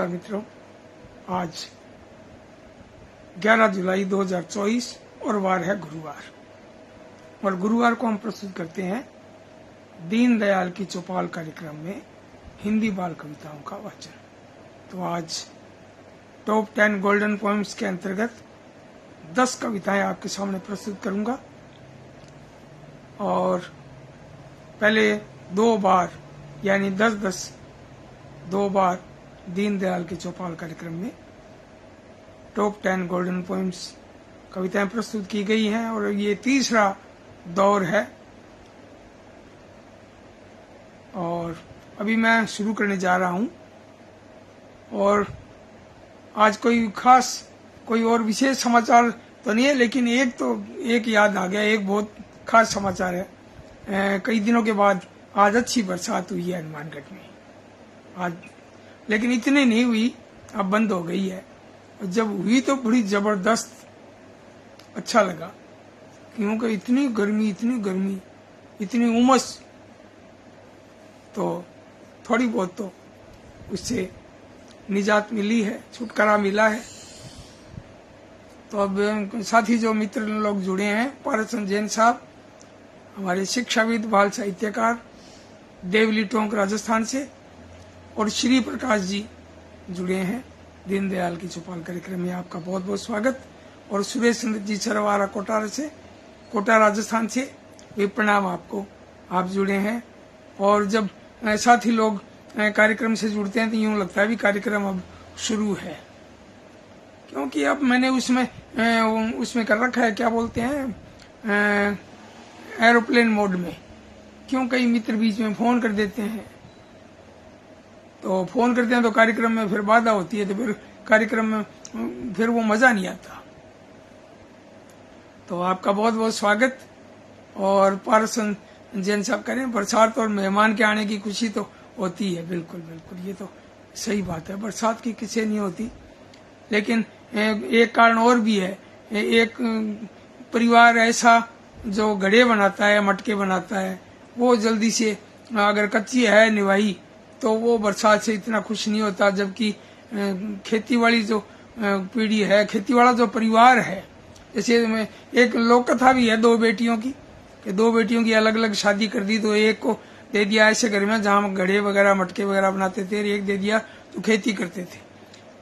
नमस्कार मित्रों, आज 11 जुलाई 2024 और वार है गुरुवार। और गुरुवार को हम प्रस्तुत करते हैं दीनदयाल की चौपाल कार्यक्रम में हिंदी बाल कविताओं का वाचन। तो आज टॉप 10 गोल्डन पोएम्स के अंतर्गत 10 कविताएं आपके सामने प्रस्तुत करूंगा और पहले 2 बार यानी 10-10 2 बार दीनदयाल की चौपाल कार्यक्रम में टॉप 10 गोल्डन पोएम्स कविताएं प्रस्तुत की गई हैं और ये तीसरा दौर है। और अभी मैं शुरू करने जा रहा हूं और आज कोई और विशेष समाचार तो नहीं है, लेकिन एक याद आ गया। एक बहुत खास समाचार है। कई दिनों के बाद आज अच्छी बरसात हुई है हनुमानगढ़ में आज, लेकिन इतनी नहीं हुई, अब बंद हो गई है। और जब हुई तो बड़ी जबरदस्त अच्छा लगा, क्योंकि इतनी गर्मी इतनी उमस, तो थोड़ी बहुत तो उससे निजात मिली है, छुटकारा मिला है। तो अब साथी जो मित्र लोग जुड़े हैं, पारसन जैन साहब हमारे शिक्षाविद बाल साहित्यकार देवली टोंक राजस्थान से, और श्री प्रकाश जी जुड़े हैं दीनदयाल की चौपाल कार्यक्रम में। आपका बहुत बहुत स्वागत। और सुरेश चंद्र जी सरवारा कोटा राजस्थान से भी प्रणाम आपको, आप जुड़े हैं। और जब साथी लोग कार्यक्रम से जुड़ते हैं तो यूं लगता है भी कार्यक्रम अब शुरू है, क्योंकि अब मैंने उसमें कर रखा है, क्या बोलते हैं, एरोप्लेन मोड में। क्यों, कई मित्र बीच में फोन कर देते हैं, तो फोन करते हैं तो कार्यक्रम में फिर बाधा होती है, तो फिर कार्यक्रम में फिर वो मजा नहीं आता। तो आपका बहुत बहुत स्वागत। और पारसन जैन साहब करें, बरसात और मेहमान के आने की खुशी तो होती है, बिल्कुल बिल्कुल, ये तो सही बात है, बरसात की किसी नहीं होती। लेकिन एक कारण और भी है। एक परिवार ऐसा जो घड़े बनाता है, मटके बनाता है, वो जल्दी से अगर कच्ची है निवाही तो वो बरसात से इतना खुश नहीं होता। जबकि खेती वाली जो पीढ़ी है, खेती वाला जो परिवार है, जैसे एक लोक कथा भी है 2 बेटियों की, कि 2 बेटियों की अलग अलग शादी कर दी, तो एक को दे दिया ऐसे घर में जहाँ घड़े वगैरह मटके वगैरह बनाते थे, एक दे दिया तो खेती करते थे।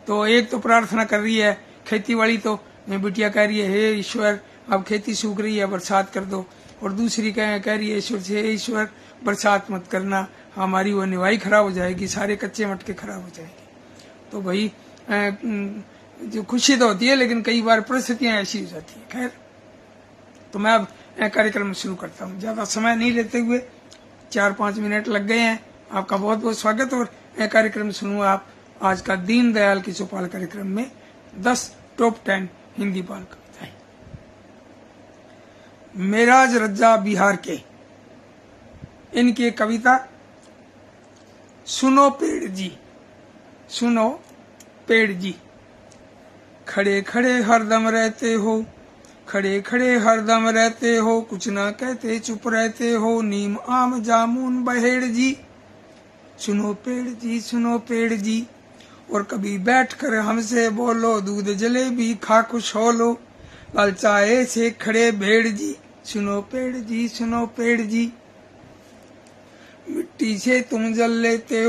तो एक तो प्रार्थना कर रही है खेती वाली, तो बिटिया कह रही है हे ईश्वर अब खेती सूख रही है, बरसात कर दो। और दूसरी कह रही है ईश्वर से, हे ईश्वर बरसात मत करना, हमारी वो निवाई खराब हो जाएगी, सारे कच्चे मटके खराब हो जाएंगे। तो भाई जो खुशी तो होती है, लेकिन कई बार परिस्थितियां ऐसी हो जाती है। खैर, तो मैं अब कार्यक्रम शुरू करता हूँ, ज्यादा समय नहीं लेते हुए, 4-5 मिनट लग गए हैं। आपका बहुत बहुत स्वागत। और कार्यक्रम सुनूंगा आप आज का दीनदयाल की चौपाल कार्यक्रम में 10 टॉप 10 हिंदी बाल कविताएं। मेराज रज्जा बिहार के, इनकी कविता सुनो पेड़ जी। खड़े खड़े हरदम रहते हो, कुछ ना कहते चुप रहते हो, नीम आम जामुन बहेड़ जी। सुनो पेड़ जी, और कभी बैठ कर हमसे बोलो, दूध जलेबी खा खुश हो लो, ललचाए से खड़े भेड़ जी। सुनो पेड़ जी, मिट्टी से तुम जल लेते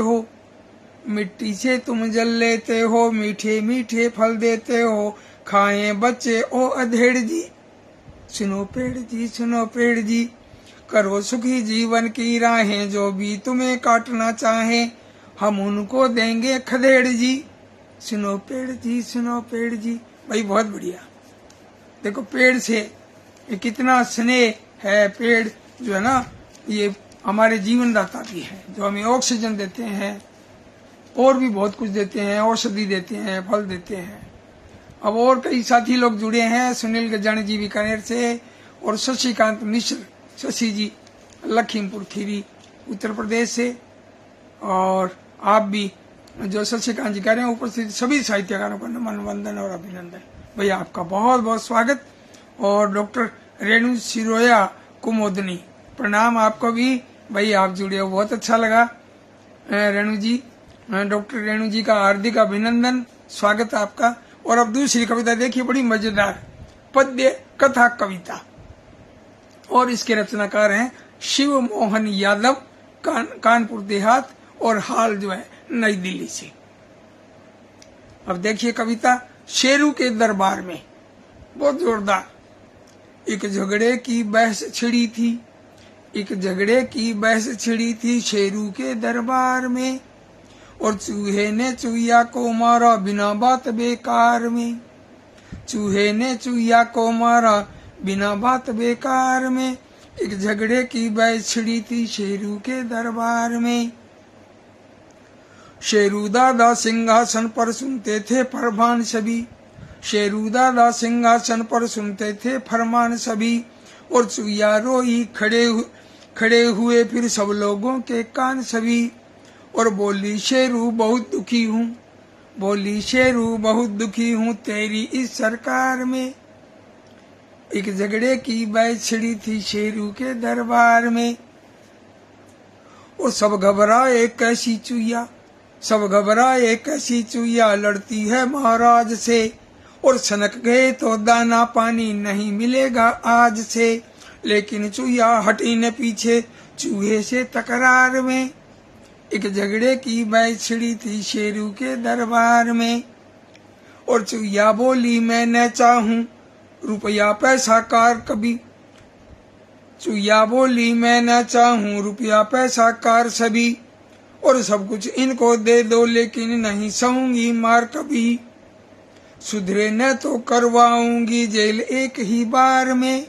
हो, मीठे मीठे फल देते हो, खाएं बच्चे ओ अधेड़ जी। सुनो पेड़ जी, करो सुखी जीवन की राहें, जो भी तुम्हें काटना चाहे, हम उनको देंगे खदेड़ जी। सुनो पेड़ जी। भाई बहुत बढ़िया। देखो पेड़ से कितना स्नेह है। पेड़ जो है ना, ये हमारे जीवन दाता भी है, जो हमें ऑक्सीजन देते हैं और भी बहुत कुछ देते हैं, औषधि देते हैं, फल देते हैं। अब और कई साथी लोग जुड़े हैं, सुनील गजानी जी बीकानेर से, और शशिकांत मिश्र शशि जी लखीमपुर खीरी उत्तर प्रदेश से। और आप भी जो शशिकांत जी कह रहे हैं, उपस्थित सभी साहित्यकारों को नमन वंदन और अभिनंदन। भैया आपका बहुत बहुत स्वागत। और डॉक्टर रेणु सिरोया कुमोदनी, प्रणाम आपको भी भाई, आप जुड़े हो, बहुत अच्छा लगा रेणु जी। डॉक्टर रेणु जी का हार्दिक अभिनंदन, स्वागत है आपका। और अब दूसरी कविता देखिए, बड़ी मजेदार पद्य कथा कविता, और इसके रचनाकार हैं शिव मोहन यादव, कानपुर देहात, और हाल जो है नई दिल्ली से। अब देखिए कविता, शेरू के दरबार में, बहुत जोरदार। एक झगड़े की बहस छिड़ी थी, एक झगड़े की बहस छिड़ी थी शेरू के दरबार में, और चूहे ने चूहिया को मारा बिना बात बेकार में। चूहे ने चूहिया को मारा बिना बात बेकार में, एक झगड़े की बहस छिड़ी थी शेरू के दरबार में। शेरू दादा सिंहासन पर सुनते थे फरमान सभी, शेरू दादा सिंहासन पर सुनते थे फरमान सभी, और चूहिया रोई खड़े हुए फिर सब लोगों के कान सभी, और बोली शेरू बहुत दुखी हूँ, बोली शेरू बहुत दुखी हूँ तेरी इस सरकार में। एक झगड़े की बहस छिड़ी थी शेरू के दरबार में, और सब घबराए कैसी चुईया, सब घबराए कैसी चुईया लड़ती है महाराज से, और सनक गए तो दाना पानी नहीं मिलेगा आज से, लेकिन चुईया हटी न पीछे चूहे से तकरार में। एक झगड़े की बहस छिड़ी थी शेरू के दरबार में, और चुईया बोली मैं न चाहूं रुपया पैसा कार कभी, चुईया बोली मैं न चाहूं रुपया पैसा कार सभी, और सब कुछ इनको दे दो लेकिन नहीं सहूंगी मार कभी, सुधरे न तो करवाऊंगी जेल एक ही बार में।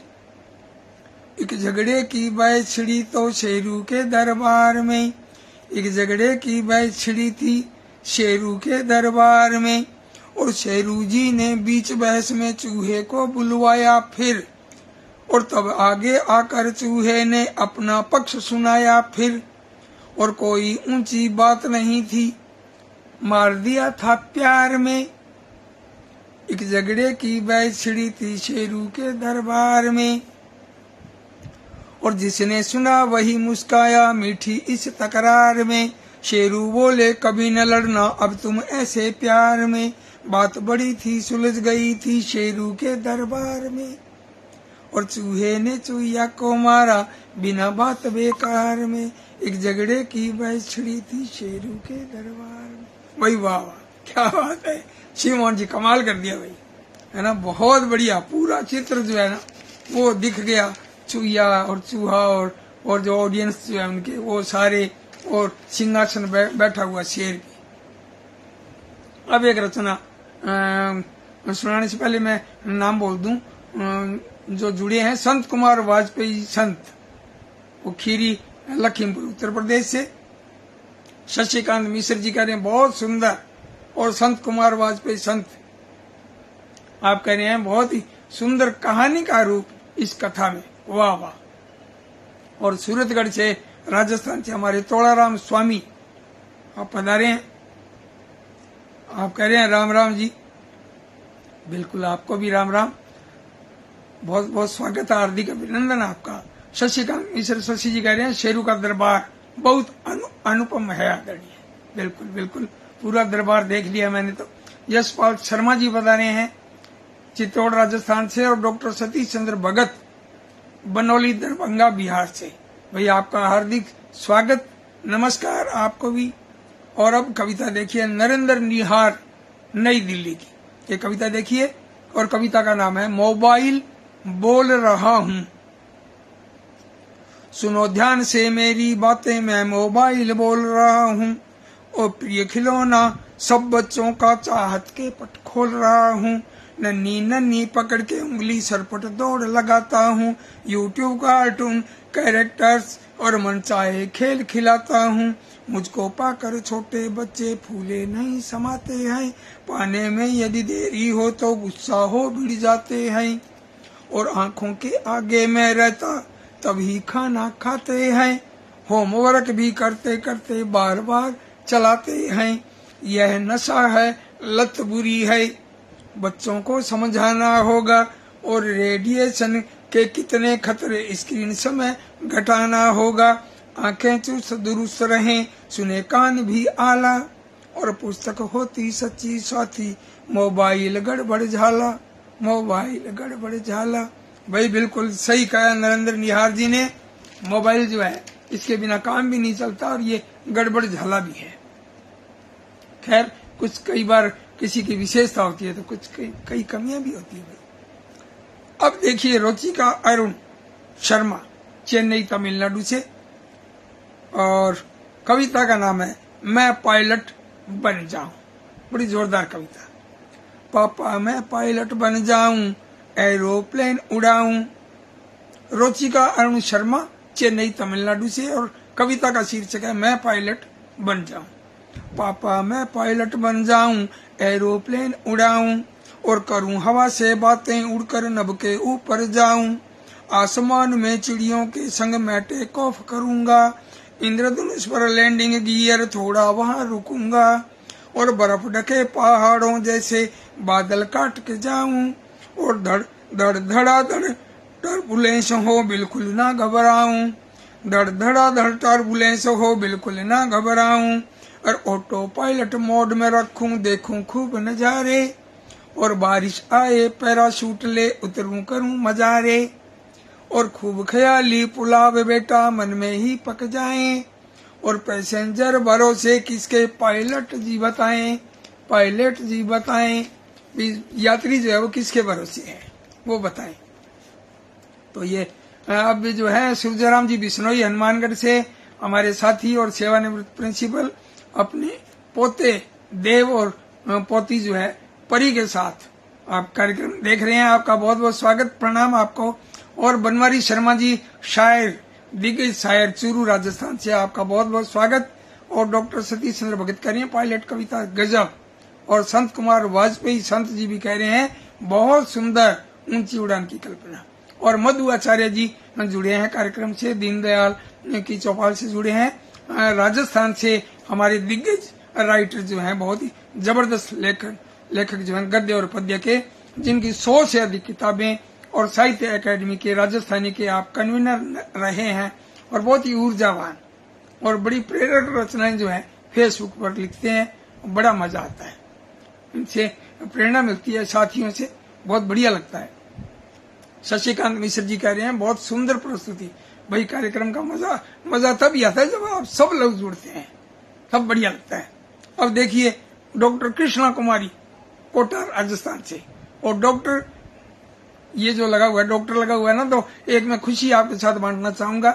एक झगड़े की बहस छिड़ी तो शेरू के दरबार में, एक झगड़े की बहस छिड़ी थी शेरू के दरबार में, और शेरू जी ने बीच बहस में चूहे को बुलवाया फिर, और तब आगे आकर चूहे ने अपना पक्ष सुनाया फिर, और कोई ऊंची बात नहीं थी मार दिया था प्यार में। एक झगड़े की बहस छिड़ी थी शेरू के दरबार में, और जिसने सुना वही मुस्काया मीठी इस तकरार में। शेरू बोले कभी न लड़ना अब तुम ऐसे प्यार में, बात बड़ी थी सुलझ गई थी शेरू के दरबार में, और चूहे ने चूहिया को मारा बिना बात बेकार में। एक झगड़े की बहस छिड़ी थी शेरू के दरबार में। भाई वाह वाह, क्या बात है, शिव मोहन जी कमाल कर दिया भाई, है ना, बहुत बढ़िया। पूरा चित्र जो है ना वो दिख गया, चूहिया और चूहा और जो ऑडियंस जो है उनके वो सारे, और सिंहासन बैठा हुआ शेर की। अब एक रचना सुनाने से पहले मैं नाम बोल दूं, जो जुड़े हैं संत कुमार वाजपेयी संत, वो खीरी लखीमपुर उत्तर प्रदेश से। शशिकांत मिश्र जी कह रहे हैं बहुत सुंदर, और संत कुमार वाजपेयी संत आप कह रहे हैं बहुत ही सुंदर कहानी का रूप इस कथा में, वाह वाह। और सूरतगढ़ से राजस्थान से हमारे तोड़ाराम स्वामी आप पधारे हैं, आप कह रहे हैं राम राम जी। बिल्कुल आपको भी राम राम, बहुत बहुत स्वागत है, हार्दिक अभिनंदन आपका। शशिकांत मिश्र शशि जी कह रहे हैं शेरू का दरबार बहुत अनुपम है आदरणीय। बिल्कुल बिल्कुल, पूरा दरबार देख लिया मैंने तो। यशपाल शर्मा जी बता रहे हैं चित्तौड़ राजस्थान से, और डॉक्टर सतीश चंद्र भगत बनौली दरभंगा बिहार से। भैया आपका हार्दिक स्वागत, नमस्कार आपको भी। और अब कविता देखिए नरेंद्र निहार नई दिल्ली की, ये कविता देखिए, और कविता का नाम है मोबाइल बोल रहा हूं। सुनो ध्यान से मेरी बातें, मैं मोबाइल बोल रहा हूं, ओ प्रिय खिलौना सब बच्चों का चाहत के पट खोल रहा हूं। नन्ही नन्ही पकड़ के उंगली सरपट दौड़ लगाता हूँ, यूट्यूब कार्टून कैरेक्टर्स और मनचाहे खेल खिलाता हूँ। मुझको पाकर छोटे बच्चे फूले नहीं समाते हैं, पाने में यदि देरी हो तो गुस्सा हो भिड़ जाते हैं, और आंखों के आगे मैं रहता तभी खाना खाते हैं। होमवर्क भी करते करते बार बार चलाते हैं। यह नशा है, लत बुरी है, बच्चों को समझाना होगा, और रेडिएशन के कितने खतरे स्क्रीन समय घटाना होगा। आंखें चुस्त दुरुस्त रहें, सुने कान भी आला, और पुस्तक होती सच्ची साथी, मोबाइल गड़बड़ झाला, मोबाइल गड़बड़ झाला। भाई बिल्कुल सही कहा नरेंद्र निहार जी ने, मोबाइल जो है इसके बिना काम भी नहीं चलता और ये गड़बड़ झाला भी है। खैर कुछ कई बार किसी की विशेषता होती है तो कुछ कई कमियां भी होती है भाई। अब देखिए रुचिका अरुण शर्मा, चेन्नई तमिलनाडु से, और कविता का नाम है मैं पायलट बन जाऊं। बड़ी जोरदार कविता। पापा मैं पायलट बन जाऊं, एरोप्लेन उड़ाऊं। रुचिका अरुण शर्मा, चेन्नई तमिलनाडु से, और कविता का शीर्षक है मैं पायलट बन जाऊं। पापा मैं पायलट बन जाऊं, एरोप्लेन उड़ाऊं, और करूं हवा से बातें, उड़कर नभ के ऊपर जाऊं। आसमान में चिड़ियों के संग मैं टेक ऑफ करूंगा, इंद्रधनुष पर लैंडिंग गियर थोड़ा वहां रुकूंगा, और बर्फ ढके पहाड़ों जैसे बादल काट के जाऊं, और धड़ धड़ धड़ाधड़ टर्बुलेंस हो बिल्कुल ना घबराऊं, धड़ धड़ाधड़ टर्बुलेंस हो बिल्कुल ना घबराऊं, और ऑटो पायलट मोड में रखूं देखूं खूब नजारे, और बारिश आए पैराशूट ले उतरूं करूं मजारे, और खूब ख्याली पुलाव बेटा मन में ही पक जाएं, और पैसेंजर भरोसे किसके पायलट जी बताएं, पायलट जी बताएं, यात्री जो है वो किसके भरोसे है वो बताएं। तो ये अब जो है सूरजराम जी बिश्नोई हनुमानगढ़ से हमारे साथी और सेवानिवृत्त प्रिंसिपल अपने पोते देव और पोती जो है परी के साथ आप कार्यक्रम देख रहे हैं। आपका बहुत बहुत स्वागत, प्रणाम आपको। और बनवारी शर्मा जी शायर, दिग्गज शायर, चूरू राजस्थान से, आपका बहुत बहुत स्वागत। और डॉक्टर सतीश चंद्र भगत कह रहे हैं पायलट कविता गजब, और संत कुमार वाजपेयी संत जी भी कह रहे हैं बहुत सुंदर, ऊंची उड़ान की कल्पना। और मधु आचार्य जी जुड़े हैं कार्यक्रम से, दीनदयाल की चौपाल से जुड़े हैं, राजस्थान से हमारे दिग्गज राइटर जो हैं, बहुत ही जबरदस्त लेखक जो हैं गद्य और पद्य के, जिनकी 100 से अधिक किताबें, और साहित्य अकादमी के राजस्थानी के आप कन्वीनर रहे हैं, और बहुत ही ऊर्जावान और बड़ी प्रेरक रचनाएं जो है फेसबुक पर लिखते हैं, बड़ा मजा आता है, इनसे प्रेरणा मिलती है, साथियों से बहुत बढ़िया लगता है। शशिकांत मिश्र जी कह रहे हैं बहुत सुंदर प्रस्तुति। भाई कार्यक्रम का मजा तभी आता है जब आप सब लोग जुड़ते हैं, तब बढ़िया लगता है। अब देखिए डॉक्टर कृष्णा कुमारी कोटा राजस्थान से, और डॉक्टर ये जो लगा हुआ है, डॉक्टर लगा हुआ है ना, तो एक मैं खुशी आपके साथ बांटना चाहूंगा।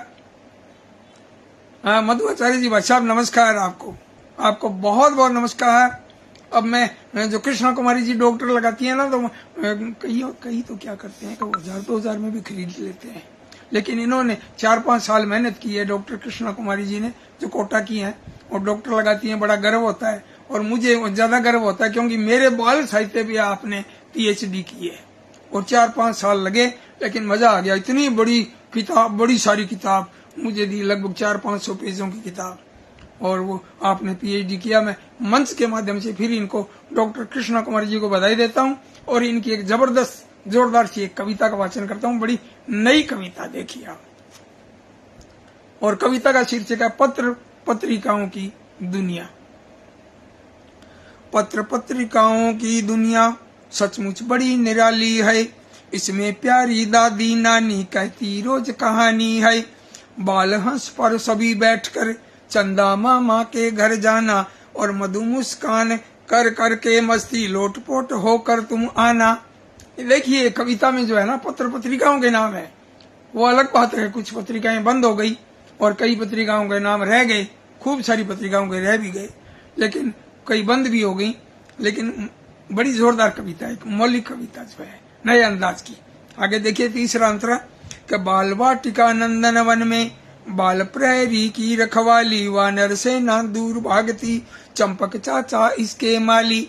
मधु आचार्य जी भाई साहब नमस्कार, आपको बहुत बहुत नमस्कार। अब मैं जो कृष्णा कुमारी जी डॉक्टर लगाती है ना, तो कई तो क्या करते हैं कि 1000-2000 में भी खरीद लेते हैं, लेकिन इन्होंने 4-5 साल मेहनत की है डॉक्टर कृष्णा कुमारी जी ने, जो कोटा की हैं, और डॉक्टर लगाती हैं। बड़ा गर्व होता है, और मुझे ज्यादा गर्व होता है क्योंकि मेरे बाल साहित्य भी आपने PhD की है, और 4-5 साल लगे, लेकिन मजा आ गया। इतनी बड़ी किताब, बड़ी सारी किताब मुझे दी, लगभग 400-500 पेजों की किताब, और वो आपने PhD किया। मैं मंच के माध्यम से फिर इनको डॉक्टर कृष्णा कुमारी जी को बधाई देता हूँ, और इनकी एक जबरदस्त जोरदार सी एक कविता का वाचन करता हूँ। बड़ी नई कविता देखिए आप, और कविता का शीर्षक है पत्र पत्रिकाओं की दुनिया। पत्र पत्रिकाओं की दुनिया सचमुच बड़ी निराली है, इसमें प्यारी दादी नानी कहती रोज कहानी है। बाल हंस पर सभी बैठकर चंदा मामा के घर जाना, और मधु मुस्कान कर कर के मस्ती लोटपोट होकर तुम आना। देखिए कविता में जो है ना पत्र पत्रिकाओं के नाम है, वो अलग बात है। कुछ पत्रिकाएं बंद हो गई और कई पत्रिकाओं के नाम रह गए, खूब सारी पत्रिकाओं के रह भी गए, लेकिन कई बंद भी हो गई। लेकिन बड़ी जोरदार कविता है, एक मौलिक कविता जो है नए अंदाज की। आगे देखिए तीसरा अंतरा कि बाल वाटिका नंदन वन में बाल प्रहरी की रखवाली, वानर से ना दूर भागती चंपक चाचा इसके माली।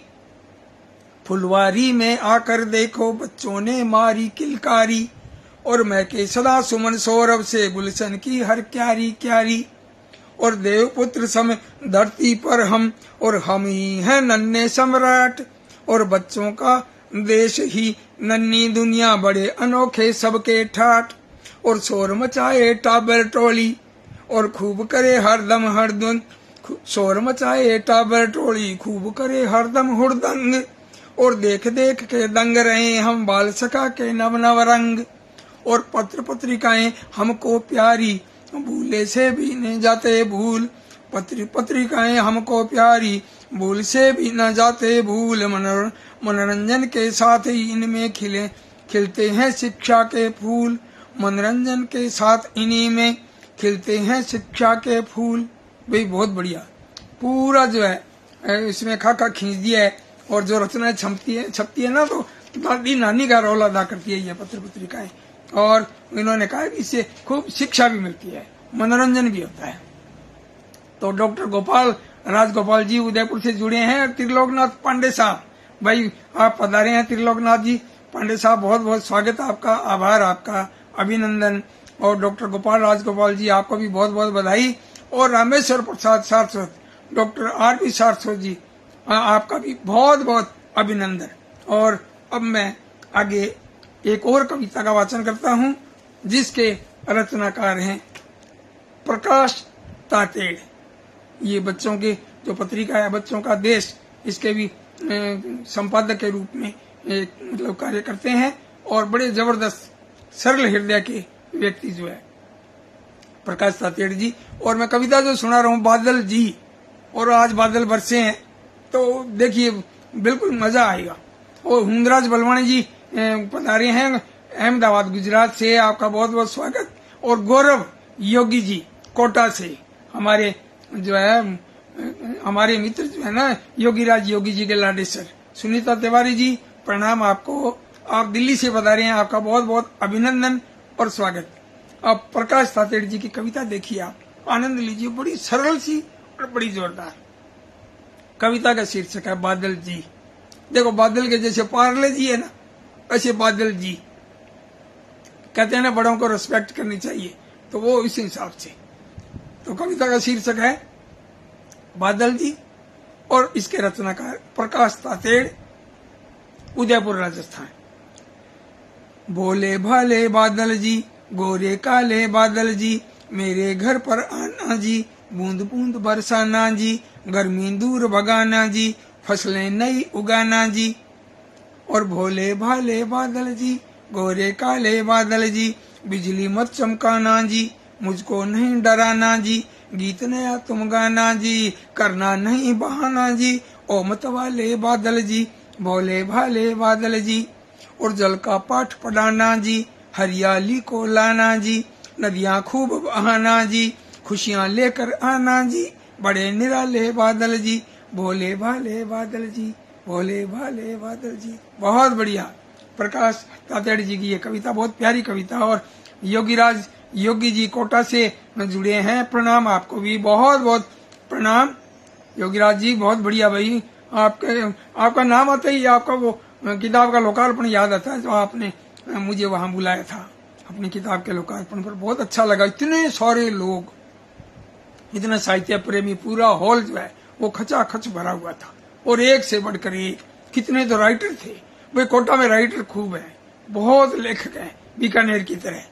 फुलवारी में आकर देखो बच्चों ने मारी किलकारी, और मैं के सदा सुमन सौरभ से गुलशन की हर क्यारी क्यारी। और देवपुत्र सम धरती पर हम, और हम ही हैं नन्हे सम्राट, और बच्चों का देश ही नन्ही दुनिया, बड़े अनोखे सबके ठाट। और शोर मचाए टाबर टोली, और खूब करे हरदम हरदम शोर मचाए टाबर टोली, खूब करे हरदम हुड़दंग, और देख देख के दंग रहे हम बाल सका के नव नव रंग। और पत्र पत्रिकाएं हमको प्यारी, भूले से भी न जाते भूल, पत्र पत्रिकाएं हमको प्यारी, भूल से भी न जाते भूल। मनोरंजन के साथ ही इनमें खिलते हैं शिक्षा के फूल, मनोरंजन के साथ इन्हीं में खिलते हैं शिक्षा के फूल। भाई बहुत बढ़िया, पूरा जो है इसमें खाका खींच दिया है। और जो रचनाएं छपती है ना, तो दादी नानी का रोल अदा करती है ये पत्र पत्रिकाएं। और इन्होंने कहा कि इससे खूब शिक्षा भी मिलती है, मनोरंजन भी होता है। तो डॉक्टर गोपाल राजगोपाल जी उदयपुर से जुड़े हैं। त्रिलोकनाथ पांडे साहब, भाई आप पधारे हैं त्रिलोकनाथ जी पांडे साहब, बहुत बहुत स्वागत आपका, आभार आपका, अभिनंदन। और डॉक्टर गोपाल राजगोपाल जी आपको भी बहुत बहुत बधाई। और रामेश्वर प्रसाद सारस्वत, डॉक्टर आर.पी. सारस्वत जी आपका भी बहुत बहुत अभिनंदन। और अब मैं आगे एक और कविता का वाचन करता हूँ, जिसके रचनाकार हैं प्रकाश तातेड़। ये बच्चों के जो पत्रिका है बच्चों का देश, इसके भी संपादक के रूप में मतलब कार्य करते हैं। और बड़े जबरदस्त सरल हृदय के व्यक्ति जो है प्रकाश तातेड़ जी। और मैं कविता जो सुना रहा हूँ बादल जी, और आज बादल बरसे हैं तो देखिए बिल्कुल मजा आएगा। और हुंदराज बलवानी जी पधारे हैं अहमदाबाद गुजरात से, आपका बहुत बहुत स्वागत। और गौरव योगी जी कोटा से, हमारे जो है हमारे मित्र जो है ना योगीराज योगी जी के लाडेसर। सुनीता तिवारी जी प्रणाम आपको, आप दिल्ली से पधारे हैं, आपका बहुत बहुत अभिनंदन और स्वागत। अब प्रकाश तातेड़ जी की कविता देखिए, आप आनंद लीजिए, बड़ी सरल सी और बड़ी जोरदार। कविता का शीर्षक है बादल जी। देखो बादल के जैसे पार्ले जी है ना, ऐसे बादल जी कहते हैं ना बड़ों को रिस्पेक्ट करनी चाहिए, तो वो इस हिसाब से। तो कविता का शीर्षक है बादल जी, और इसके रचनाकार प्रकाश तातेड़, उदयपुर राजस्थान। भोले भाले बादल जी, गोरे काले बादल जी, मेरे घर पर आना जी, बूंद बूंद बरसाना जी, गर्मी दूर भगाना जी, फसलें नई उगाना जी। और भोले भाले बादल जी, गोरे काले बादल जी, बिजली मत चमकाना जी, मुझको नहीं डराना जी, गीत नया तुम गाना जी, करना नहीं बहाना जी, ओ मत वाले बादल जी, भोले भाले बादल जी। और जल का पाठ पढ़ाना जी, हरियाली को लाना जी, नदियां खूब बहाना जी, खुशियां लेकर आना जी, बड़े निराले बादल जी, भोले भाले बादल जी, भोले भाले बादल जी। बहुत बढ़िया प्रकाश तातेड़ जी की ये कविता, बहुत प्यारी कविता। और योगीराज योगी जी कोटा से जुड़े हैं, प्रणाम आपको भी, बहुत बहुत प्रणाम योगीराज जी, बहुत बढ़िया भाई। आपका नाम आता ही आपका वो किताब का लोकार्पण याद आता है, जो आपने मुझे वहां बुलाया था अपनी किताब के लोकार्पण पर। बहुत अच्छा लगा, इतने सारे लोग, इतना साहित्य प्रेमी, पूरा हॉल जो है वो खचाखच भरा हुआ था, और एक से बढ़कर एक। कितने तो राइटर थे भाई, कोटा में राइटर खूब है, बहुत लेखक हैं बीकानेर की तरह।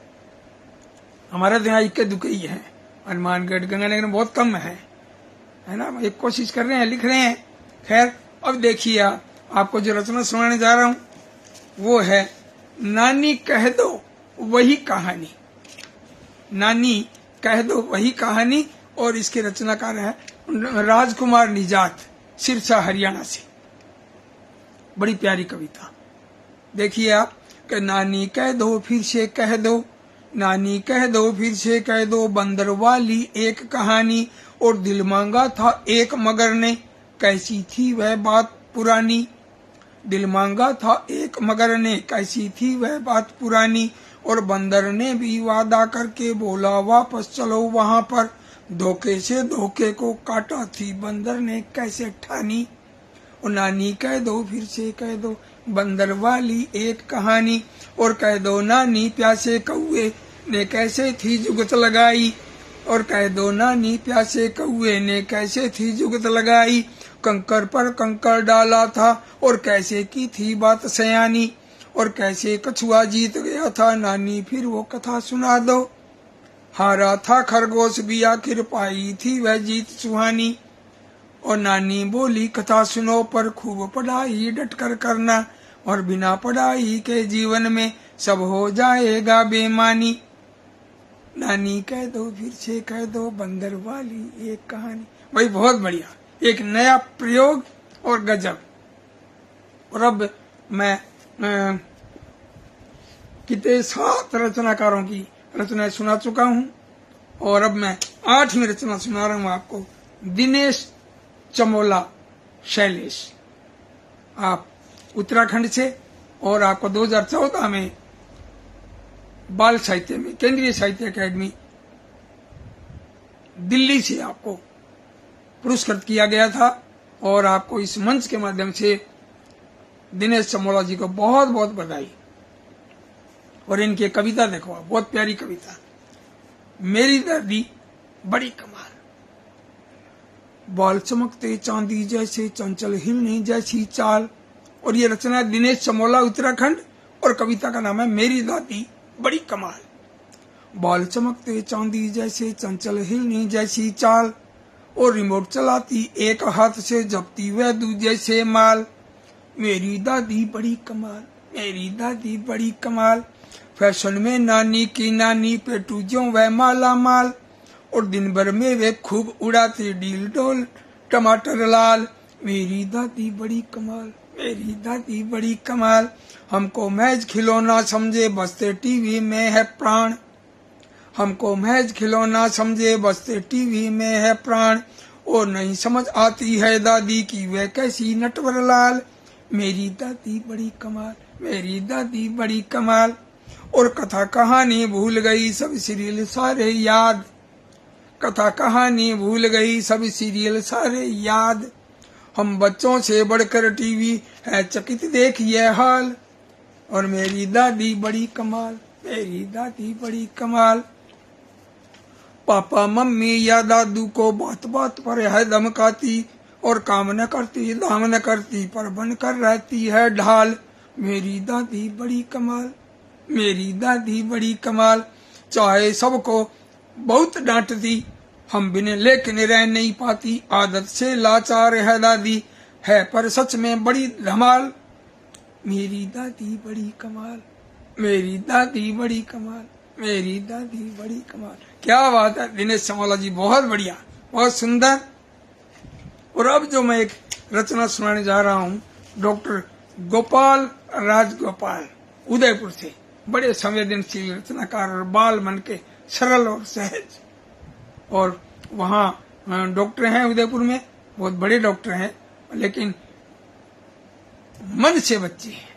हमारे तो यहाँ इक्के दुके ही है, हनुमानगढ़ गंगानगर में बहुत कम है ना। एक कोशिश कर रहे हैं, लिख रहे हैं। खैर अब देखिए आपको जो रचना सुनाने जा रहा हूँ वो है नानी कह दो वही कहानी। नानी कह दो वही कहानी, और इसके रचनाकार है राजकुमार निजात, सिरसा हरियाणा से। बड़ी प्यारी कविता देखिए आप कि नानी कह दो फिर से कह दो, नानी कह दो फिर से कह दो, बंदर वाली एक कहानी। और दिल मांगा था एक मगर ने, कैसी थी वह बात पुरानी। दिल मांगा था एक मगर ने, कैसी थी वह बात पुरानी। और बंदर ने भी वादा करके बोला वापस चलो वहां पर, धोखे से धोखे को काटा थी बंदर ने कैसे ठानी। और नानी कह दो फिर से कह दो, बंदर वाली एक कहानी। और कह दो नानी प्यासे कौए ने कैसे थी जुगत लगाई। और कह दो नानी प्यासे कौए ने कैसे थी जुगत लगाई। कंकर पर कंकर डाला था और कैसे की थी बात सयानी। और कैसे कछुआ जीत गया था, नानी फिर वो कथा सुना दो। हारा था खरगोश भी आखिर पाई थी वह जीत सुहानी। और नानी बोली कथा सुनो पर खूब पढ़ाई डट कर करना, और बिना पढ़ाई के जीवन में सब हो जाएगा बेमानी। नानी कह दो फिर से कह दो बंदर वाली एक कहानी। भाई बहुत बढ़िया, एक नया प्रयोग और गजब। और अब मैं कितने 7 रचनाकारों की रचनाएं सुना चुका हूं, और अब मैं 8वीं रचना सुना रहा हूं आपको। दिनेश चमोला शैलेश, आप उत्तराखंड से, और आपको 2014 में बाल साहित्य में केंद्रीय साहित्य अकादमी दिल्ली से आपको पुरस्कृत किया गया था। और आपको इस मंच के माध्यम से दिनेश चमोला जी को बहुत बहुत बधाई। और इनकी कविता देखो आप, बहुत प्यारी कविता। मेरी दादी बड़ी कमाल, बाल चमकते चांदी जैसे चंचल हिलने जैसी चाल। और ये रचना है दिनेश चमोला उत्तराखंड, और कविता का नाम है मेरी दादी बड़ी कमाल। बाल चमकते चांदी जैसे चंचल हिलने जैसी चाल, और रिमोट चलाती एक हाथ से जपती वह दूजे से माल। मेरी दादी बड़ी कमाल, मेरी दादी बड़ी कमाल। फैशन में नानी की नानी पे टूजों वह माला माल। और दिन भर में वे खूब उड़ाते डील डोल टमाटर लाल। मेरी दादी बड़ी कमाल, मेरी दादी बड़ी कमाल। हमको महज खिलौना समझे बसते टीवी में है प्राण। हमको महज खिलौना समझे बसते टीवी में है प्राण। और नहीं समझ आती है दादी की वह कैसी नटवर लाल। मेरी दादी बड़ी कमाल, मेरी दादी बड़ी कमाल। और कथा कहानी भूल गई सब सीरियल सारे याद। कथा कहानी भूल गई सब सीरियल सारे याद। हम बच्चों से बढ़कर टीवी है चकित देखिए हाल। और मेरी दादी बड़ी कमाल, मेरी दादी बड़ी कमाल। पापा मम्मी या दादू को बात बात पर है धमकाती। और काम न करती दाम न करती पर बनकर रहती है ढाल। मेरी दादी बड़ी कमाल, मेरी दादी बड़ी कमाल। चाहे सबको बहुत डांटती हम बिन लेकिन रह नहीं पाती। आदत से लाचार है दादी है पर सच में बड़ी धमाल। मेरी दादी बड़ी कमाल, मेरी दादी बड़ी कमाल, मेरी दादी बड़ी कमाल। क्या बात है दिनेश चमोला जी, बहुत बढ़िया, बहुत सुंदर। और अब जो मैं एक रचना सुनाने जा रहा हूँ, डॉक्टर गोपाल राजगोपाल उदयपुर से, बड़े संवेदनशील रचनाकार और बाल मन के सरल और सहज। और वहाँ डॉक्टर हैं उदयपुर में, बहुत बड़े डॉक्टर हैं, लेकिन मन से बच्चे हैं।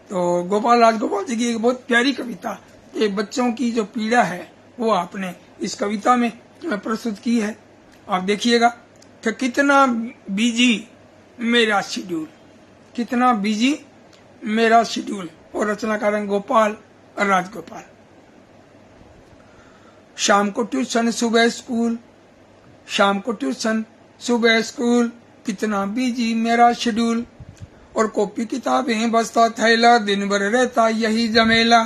तो गोपाल राजगोपाल जी की एक बहुत प्यारी कविता, एक बच्चों की जो पीड़ा है वो आपने इस कविता में प्रस्तुत की है। आप देखिएगा कि कितना बिजी मेरा शेड्यूल, कितना बिजी मेरा शेड्यूल। और रचनाकार हैं गोपाल राजगोपाल। शाम को ट्यूशन सुबह स्कूल, शाम को ट्यूशन सुबह स्कूल, कितना बिजी मेरा शेड्यूल। और कॉपी किताबें बस्ता थैला, दिन भर रहता यही जमेला।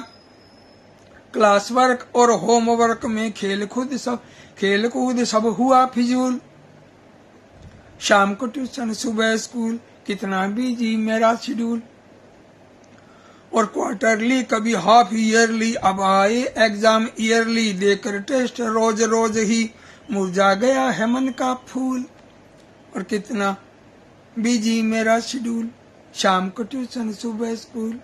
क्लास वर्क और होमवर्क में खेल कूद सब हुआ फिजूल। शाम को ट्यूशन सुबह स्कूल, कितना बिजी मेरा शेड्यूल। और क्वार्टरली कभी हाफ ईयरली, अब आए एग्जाम ईयरली, देकर टेस्ट रोज रोज ही मुरझा गया है मन का फूल। और कितना बिजी मेरा शेड्यूल, शाम को ट्यूशन सुबह स्कूल।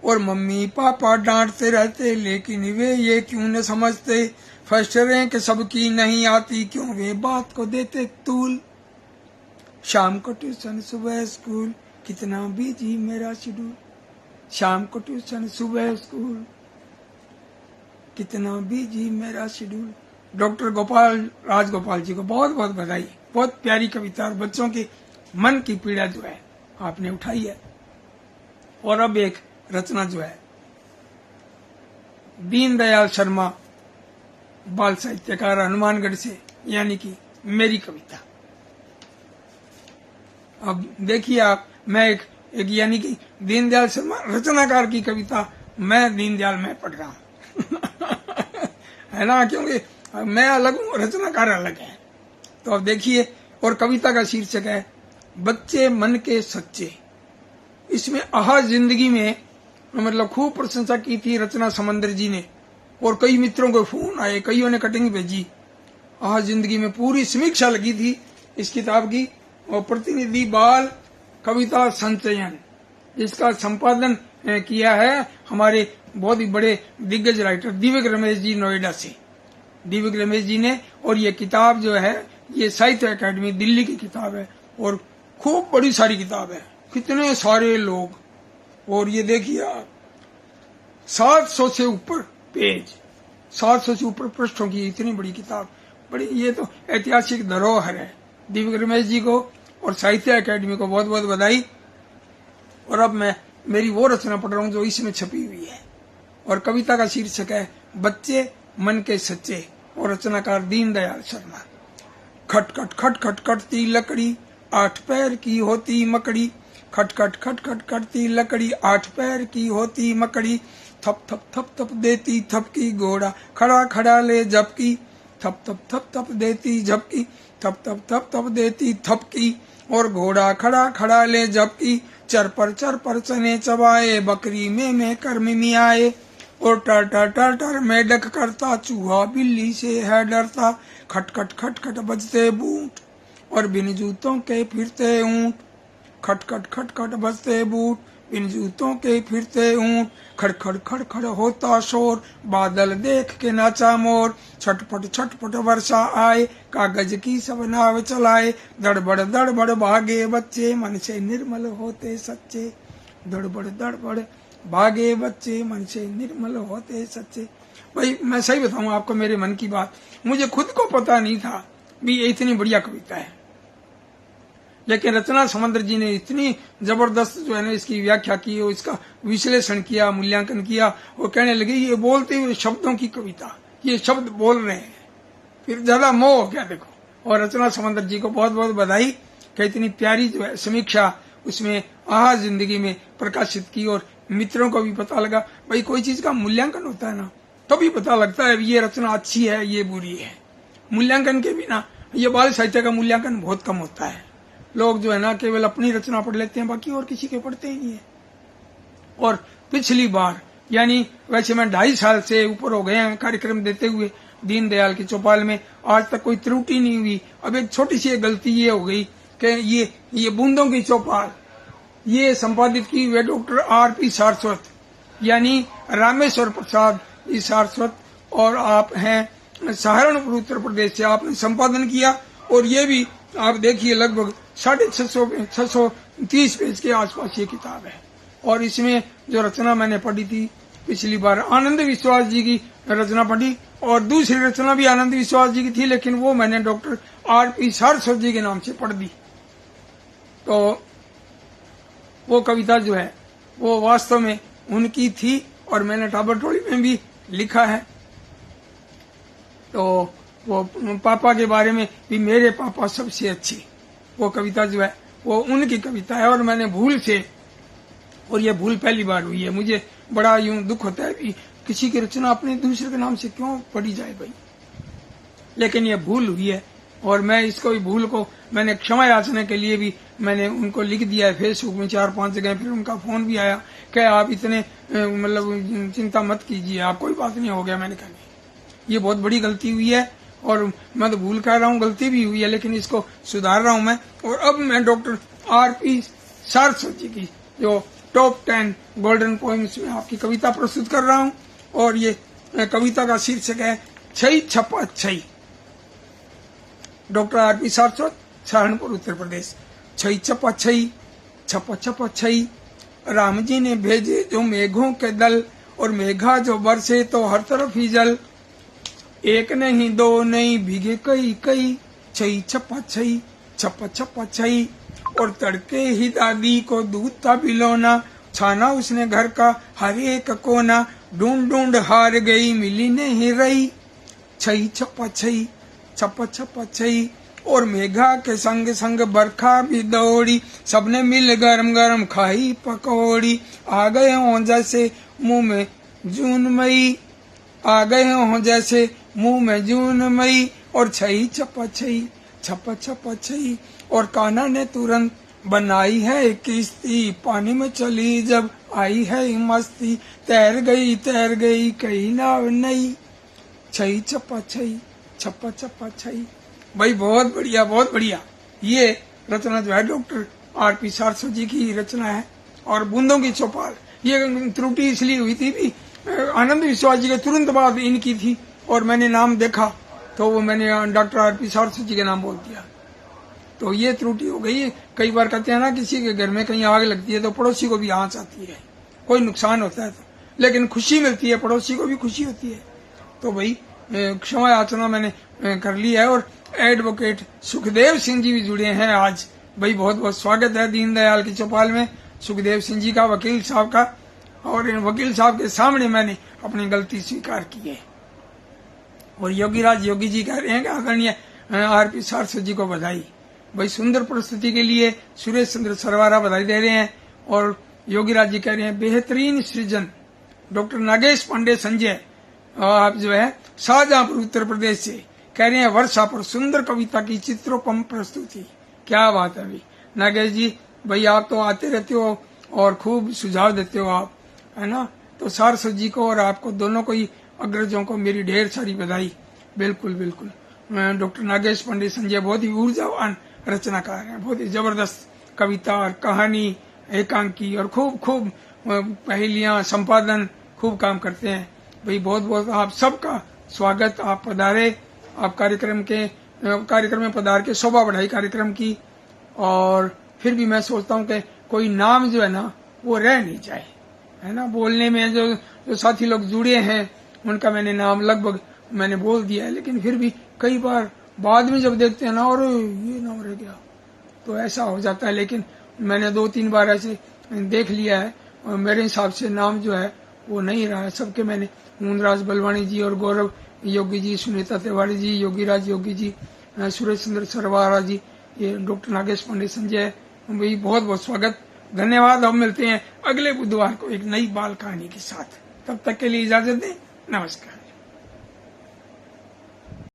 और मम्मी पापा डांटते रहते लेकिन वे ये क्यों न समझते, फर्स्ट रैंक सबकी नहीं आती क्यों वे बात को देते तूल। शाम को ट्यूशन सुबह स्कूल, कितना बिजी मेरा शेड्यूल। शाम को ट्यूशन सुबह स्कूल, कितना बिजी मेरा शेड्यूल। डॉक्टर गोपाल राजगोपाल जी को बहुत बहुत बधाई। बहुत प्यारी कविता और बच्चों के मन की पीड़ा जो है आपने उठाई है। और अब एक रचना जो है दीनदयाल शर्मा बाल साहित्यकार हनुमानगढ़ से, यानी कि मेरी कविता। अब देखिए आप, मैं एक यानी कि दीनदयाल शर्मा रचनाकार की कविता मैं दीनदयाल में पढ़ रहा हूँ है ना, क्योंकि मैं अलग हूँ, रचनाकार अलग है। तो अब देखिए, और कविता का शीर्षक है बच्चे मन के सच्चे। इसमें आहा जिंदगी में मतलब खूब प्रशंसा की थी रचना समंदर जी ने, और कई मित्रों को फोन आए, कईयों ने कटिंग भेजी। आहा जिंदगी में पूरी समीक्षा लगी थी इस किताब की। और प्रतिनिधि बाल कविता संचयन, जिसका संपादन किया है हमारे बहुत ही बड़े दिग्गज राइटर दिव्य रमेश जी, नोएडा से दिव्य रमेश जी ने। और ये किताब जो है ये साहित्य अकादमी दिल्ली की किताब है, और खूब बड़ी सारी किताब है, कितने सारे लोग। और ये देखिए आप 700 से ऊपर पेज, 700 से ऊपर पृष्ठों की इतनी बड़ी किताब, बड़ी ये तो ऐतिहासिक धरोहर है। दिव्य रमेश जी को और साहित्य अकादमी को बहुत बहुत बधाई। और अब मैं मेरी वो रचना पढ़ रहा हूँ जो इसमें छपी हुई है, और कविता का शीर्षक है बच्चे मन के सच्चे, और रचनाकार दीनदयाल शर्मा। खट खट खट खट कटती लकड़ी 8 पैर की होती मकड़ी, खट खट खट खट कटती लकड़ी 8 पैर की होती मकड़ी, थप थप थप थप देती थपकी घोड़ा खड़ा खड़ा ले झपकी, थप थप थप थप देती झपकी, थप थप थप थप देती थपकी, और घोड़ा खड़ा खड़ा ले झपकी, चर पर चने चबाए बकरी में कर मियाए, और टर टर टर टर मेढक करता चूहा बिल्ली से है डरता, खट खट खट खट बजते बूट और बिन जूतों के फिरते ऊंट, खट खट खट खट बजते बूट बिन जूतों के फिरते ऊंट, खड़खड़ खड़खड़ होता शोर बादल देख के नाचा मोर, छटपट वर्षा आए कागज की सब नाव चलाए, दड़बड़ भागे बच्चे मन से निर्मल होते सच्चे, दड़बड़ भागे बच्चे मन से निर्मल होते सच्चे। भाई मैं सही बताऊं आपको मेरे मन की बात, मुझे खुद को पता नहीं था भी ये इतनी बढ़िया कविता है, लेकिन रचना समंदर जी ने इतनी जबरदस्त जो है ना इसकी व्याख्या की और इसका विश्लेषण किया, मूल्यांकन किया, और कहने लगे ये बोलते हुए शब्दों की कविता, ये शब्द बोल रहे हैं, फिर ज्यादा मोह हो गया देखो। और रचना समंदर जी को बहुत बहुत बधाई कि इतनी प्यारी जो है समीक्षा उसमें आहा जिंदगी में प्रकाशित की, और मित्रों को भी पता लगा। भाई कोई चीज का मूल्यांकन होता है ना तभी पता लगता है ये रचना अच्छी है ये बुरी है। मूल्यांकन के बिना ये बाल साहित्य का मूल्यांकन बहुत कम होता है। लोग जो है ना केवल अपनी रचना पढ़ लेते हैं, बाकी और किसी के पढ़ते ही नहीं है। और पिछली बार यानी वैसे मैं 2.5 साल से ऊपर हो गए हैं कार्यक्रम देते हुए दीनदयाल की चौपाल में, आज तक कोई त्रुटि नहीं हुई। अब एक छोटी सी गलती ये हो गई कि ये बूंदों की चौपाल ये संपादित की हुए डॉक्टर R.P. सारस्वत यानी रामेश्वर प्रसाद जी सारस्वत, और आप हैं सहारनपुर उत्तर प्रदेश से, आपने संपादन किया। और ये भी आप देखिए लगभग 630 पेज के आसपास ये किताब है। और इसमें जो रचना मैंने पढ़ी थी पिछली बार आनंद विश्वास जी की रचना पढ़ी, और दूसरी रचना भी आनंद विश्वास जी की थी, लेकिन वो मैंने डॉक्टर R.P. सारस्वत जी के नाम से पढ़ दी। तो वो कविता जो है वो वास्तव में उनकी थी, और मैंने टाबरटोली में भी लिखा है। तो वो पापा के बारे में भी मेरे पापा सबसे अच्छे, वो कविता जो है वो उनकी कविता है। और मैंने भूल से, और ये भूल पहली बार हुई है, मुझे बड़ा यूं दुख होता है कि किसी की रचना अपने दूसरे के नाम से क्यों पढ़ी जाए भाई, लेकिन ये भूल हुई है। और मैं इसको भी भूल को मैंने क्षमा याचना के लिए भी मैंने उनको लिख दिया है फेसबुक में 4-5 जगह। फिर उनका फोन भी आया कि आप इतने मतलब चिंता मत कीजिए, आप कोई बात नहीं हो गया। मैंने कहा नहीं, ये बहुत बड़ी गलती हुई है, और मैं तो भूल कर रहा हूँ, गलती भी हुई है, लेकिन इसको सुधार रहा हूँ मैं। और अब मैं डॉक्टर R.P. सारस्वत जी की जो टॉप 10 गोल्डन पोएम्स में आपकी कविता प्रस्तुत कर रहा हूँ। और ये कविता का शीर्षक है छई छप्पा छई। Doctor R.P. सारस्वत, सहारनपुर उत्तर प्रदेश। छई छप्पा छई, छप्पा छप्पा छई, राम जी ने भेजे जो मेघों के दल, और मेघा जो बरसे तो हर तरफ ही जल, एक नहीं दो नहीं भीगे कई कई, छई छप्पा छई, छप्पा छप्पा छई। और तड़के ही दादी को दूध था पिलौना, छाना उसने घर का हर एक कोना, ढूंढ ढूंढ हार गई मिली नहीं रही, छई छप्पा छई, छप्पा छप्पा छई। और मेघा के संग संग बरखा भी दौड़ी, सबने मिल गरम गरम खाई पकौड़ी, आ गए हों जैसे मुंह में जून मई, आ गए हों जैसे मुंह में जून मई और छई छप्पा छई छप्पा छप्पा छई। और कान्हा ने तुरंत बनाई है एक किश्ती, पानी में चली जब आई है मस्ती, तैर गई कहीं नाव नहीं, छई छप्पा छई छप्पा छप्पा छई। भाई बहुत बढ़िया बहुत बढ़िया। ये रचना जो है डॉक्टर आर.पी. सारस्वत जी की रचना है। और बूंदों की चौपाल, ये त्रुटि इसलिए हुई थी भी आनंद विश्वास जी के तुरंत बाद इनकी थी, और मैंने नाम देखा तो वो मैंने डॉक्टर आर.पी. सारस्वत जी के नाम बोल दिया, तो ये त्रुटि हो गई। कई बार कहते हैं ना, किसी के घर में कहीं आग लगती है तो पड़ोसी को भी आंच आती है, कोई नुकसान होता है तो, लेकिन खुशी मिलती है, पड़ोसी को भी खुशी होती है। तो भाई क्षमा याचना मैंने कर ली है। और एडवोकेट सुखदेव सिंह जी भी जुड़े हैं आज। भाई बहुत बहुत स्वागत है दीनदयाल की चौपाल में सुखदेव सिंह जी का, वकील साहब का। और इन वकील साहब के सामने मैंने अपनी गलती स्वीकार की है। और योगीराज योगी जी कह रहे हैं कि आदरणीय आर.पी. सारस्वत जी को बधाई। भाई सुंदर प्रस्तुति के लिए सुरेश चंद्र सरवारा बधाई दे रहे हैं। और योगीराज जी कह रहे हैं बेहतरीन सृजन। डॉक्टर नागेश पांडे संजय आप जो है शाहजहांपुर उत्तर प्रदेश से कह रहे हैं वर्षा पर सुंदर कविता की चित्रोपम प्रस्तुति। क्या बात है भाई नागेश जी, भाई आप तो आते रहते हो और खूब सुझाव देते हो आप, है ना। तो सारस्वत जी को और आपको दोनों को ही अग्रजों को मेरी ढेर सारी बधाई। बिल्कुल बिल्कुल। डॉक्टर नागेश पांडे संजय बहुत ही ऊर्जावान रचनाकार हैं, बहुत ही जबरदस्त कविता और कहानी एकांकी और खूब खूब पहेलियां संपादन खूब काम करते हैं। भाई बहुत बहुत आप सबका स्वागत। आप पधारे, आप कार्यक्रम में पधार के शोभा बढ़ाई कार्यक्रम की। और फिर भी मैं सोचता हूँ कि कोई नाम जो है ना वो रह नहीं जाए, है ना। बोलने में जो साथी लोग जुड़े हैं उनका मैंने नाम लगभग मैंने बोल दिया है, लेकिन फिर भी कई बार बाद में जब देखते हैं ना और ये नाम रह गया तो ऐसा हो जाता है। लेकिन मैंने 2-3 बार ऐसे देख लिया है और मेरे हिसाब से नाम जो है वो नहीं रहा है। सबके मैंने मुंदराज बलवानी जी और गौरव योगी जी, सुनीता तिवारी जी, योगीराज योगी जी, सुरेश चंद्र सरवारा जी, ये डॉक्टर नागेश पांडे संजय, भाई बहुत बहुत स्वागत, धन्यवाद। हम मिलते हैं अगले बुधवार को एक नई बाल कहानी के साथ। तब तक के लिए इजाजत दें, नमस्कार।